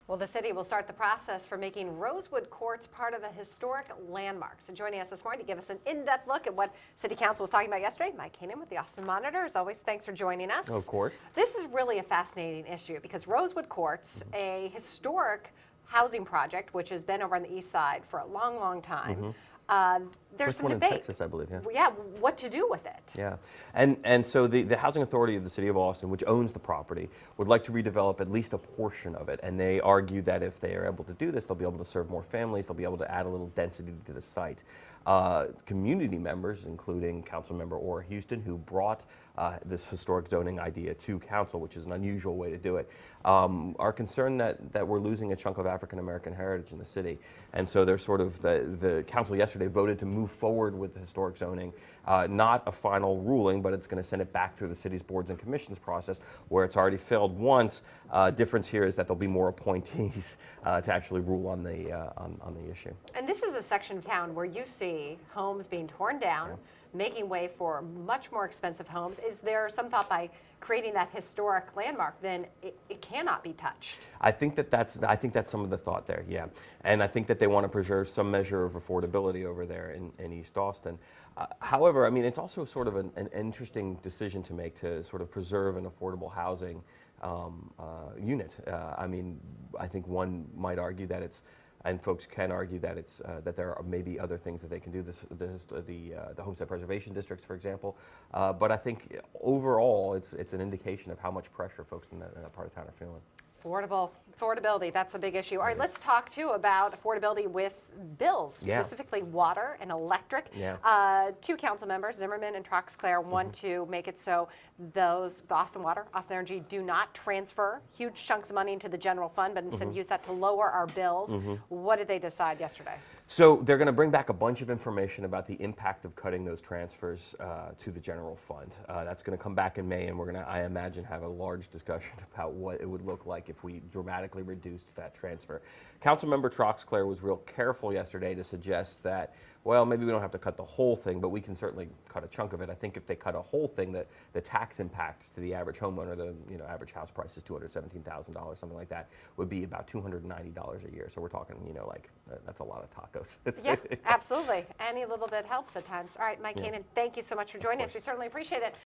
Well, the city will start the process for making Rosewood Courts part of a historic landmark. So joining us this morning to give us an in-depth look at what City Council was talking about yesterday, Mike Heenan with the Austin Monitor. As always, thanks for joining us. Of course. This is really a fascinating issue because Rosewood Courts, a historic housing project, which has been over on the east side for a long, long time. There's First some one debate. in Texas, I believe. Yeah. Yeah, what to do with it. Yeah, and so the Housing Authority of the City of Austin, which owns the property, would like to redevelop at least a portion of it, and they argue that if they are able to do this, they'll be able to serve more families, they'll be able to add a little density to the site. Community members, including Councilmember Orr Houston, who brought this historic zoning idea to council, which is an unusual way to do it, are concerned that we're losing a chunk of African American heritage in the city. And so they're sort of, the council yesterday voted to move forward with the historic zoning, not a final ruling, but it's going to send it back through the city's boards and commissions process where it's already failed once. Difference here is that there'll be more appointees to actually rule on the issue. And this is a section of town where you see homes being torn down, making way for much more expensive homes. Is there some thought by creating that historic landmark, then it cannot be touched? I think that's some of the thought there, yeah. And I think that they want to preserve some measure of affordability over there in East Austin. However, I mean, it's also sort of an interesting decision to make to sort of preserve an affordable housing unit. I mean, I think one might argue that it's, and folks can argue that it's that there are maybe other things that they can do. The homestead preservation districts, for example. But I think overall, it's an indication of how much pressure folks in that part of town are feeling. Affordability, that's a big issue. All right, let's talk too about affordability with bills, specifically water and electric. Two council members, Zimmerman and Troxclair, want to make it so the Austin Water, Austin Energy do not transfer huge chunks of money into the general fund, but instead use that to lower our bills. What did they decide yesterday? So they're going to bring back a bunch of information about the impact of cutting those transfers to the general fund. That's going to come back in May, and we're going to, I imagine, have a large discussion about what it would look like if we dramatically reduced that transfer. Councilmember Troxclair was real careful yesterday to suggest that, well, maybe we don't have to cut the whole thing, but we can certainly cut a chunk of it. I think if they cut a whole thing, that the tax impacts to the average homeowner, the average house price is $217,000, something like that, would be about $290 a year. So we're talking, like that's a lot of tacos. Yeah, absolutely. Any little bit helps at times. All right, Mike Heenan, thank you so much for joining us. We certainly appreciate it.